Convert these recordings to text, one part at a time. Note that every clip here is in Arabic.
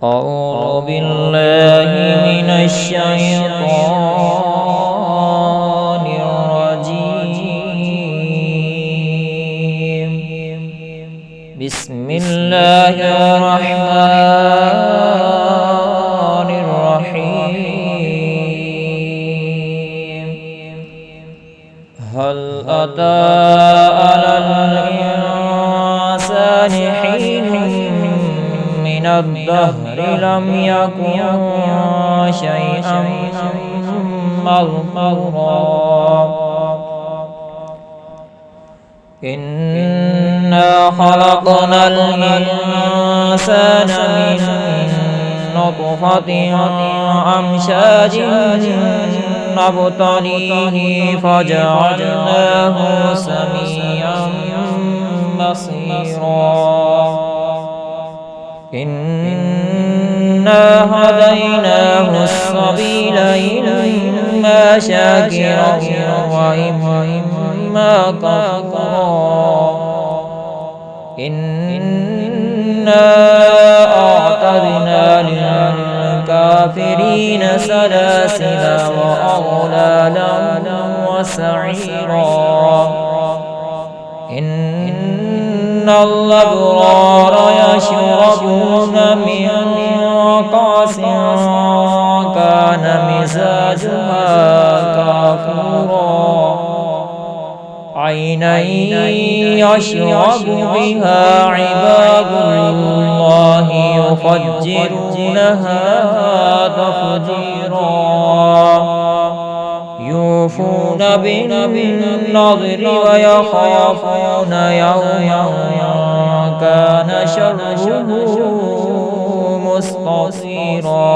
أعوذ بالله من الشيطان الرجيم. بسم الله الرحمن الرحيم. هل أتى على الإنسان حين من الدهر لم يكن شيئا مذكورا. إنا خلقنا الإنسان من نطفة أمشاج نبتليه فجعلناه سميعا بصيرا. إنا هديناه السبيل إما شاكرا وإما كفورا. إنا أعتدنا للكافرين سلاسل وأغلالا وسعيرا. إن الأبرار يشربون من كأس كان مزاجها كافورا. عينا يشرب بها عباد الله يفجرونها تفجيرا. يوفون بالنذر ويخافون يوما كان شره مستطيرا.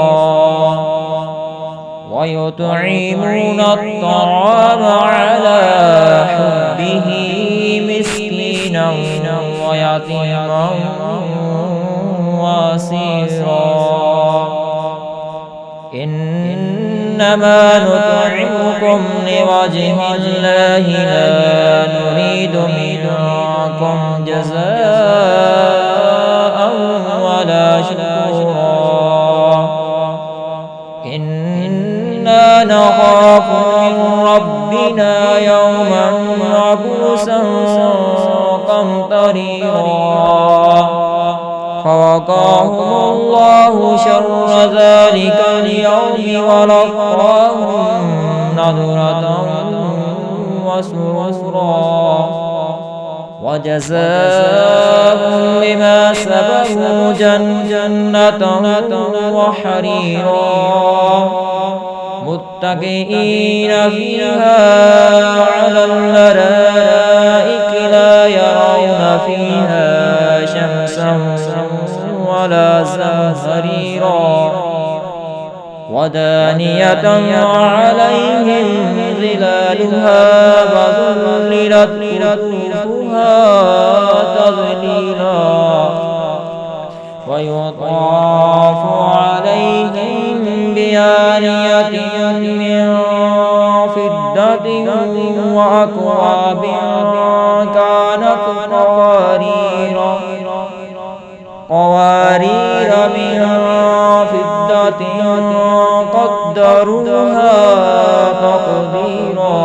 ويطعمون الطعام على حبه مسكينا ويتيما واسيرا. إنما نطعمكم لوجه الله لا نريد منكم جزاء ولا شكورا. إنا نخاف من ربنا يوما عبوسا قمطريرا. فوقاهم الله شر ذلك اليوم ولقاهم نضرة وسرورا. وجزاهم بما سبقوا جنة وحريرا. متكئين فيها على الأرائك لا يرون فيها شمسا ولا زمهريرا. ودانية عليهم ظلالها وذللت قطوفها تذليلا. ويطاف عليهم بآنية من فضة وأكواب كانت قوارير من فضة قدروها تقديرا.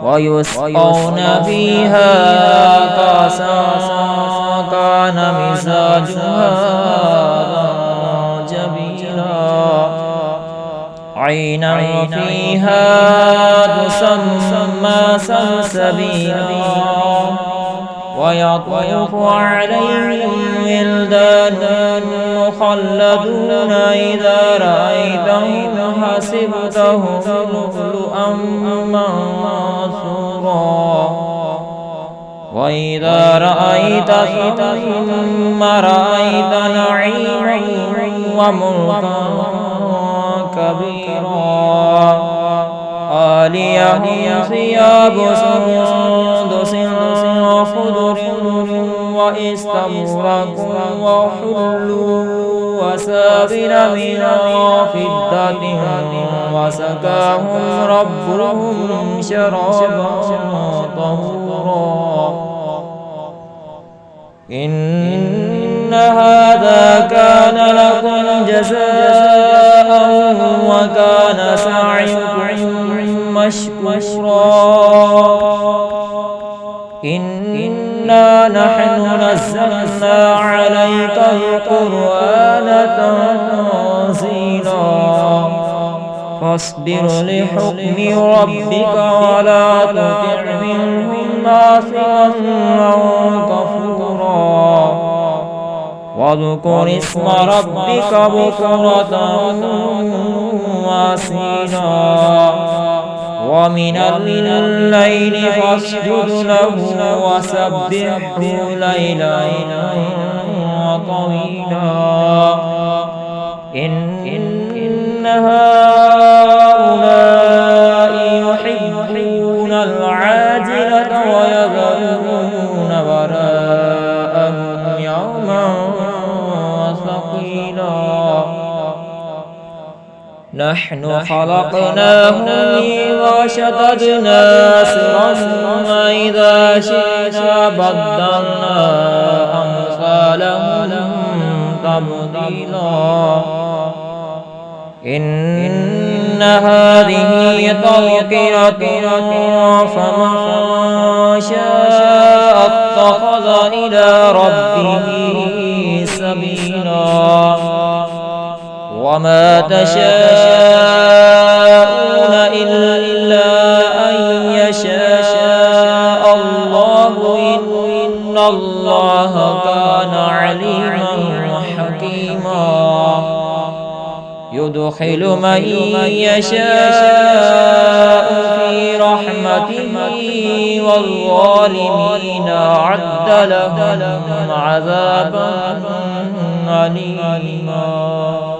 ويسقون فيها كأسا كان مزاجها زنجبيلا. عينا فيها تسمى سلسبيلا. ويطوف عليهم ولدان مخلدون إذا رأيتهم حسبتهم لؤلؤا منثورا. وإذا رأيت ثم رأيت نعيما وملكا كبيرا. عاليهم ثياب سندس وخضر وإستبرق وحلوا وسابل من فضة وسقاهم ربهم شرابا طهورا. إن هذا كان لكم جزاء وكان سعيكم مشكورا إنا نحن نزلنا عليك القرآن تنزيلا فاصبر لحكم ربك ولا تطع منهم آثما أو كفورا واذكر اسم ربك بكرة وأصيلا ومن الليل فاسجد له وسبحه ليلا طويلا إن هؤلاء يحبون العاجلة ويذرون وراءهم يوما ثقيلا نحن خلقناهم إذا شددنا أسرهم وإذا شئنا بدلنا أمثالهم تبديلا إن هذه تذكرة فمن شاء اتخذ إلى ربه سبيلا وما تشاءون إلا أن يشاء الله إن الله كان عليما حكيما يدخل من يشاء في رحمته والظالمين أعد لهم عذابا أليما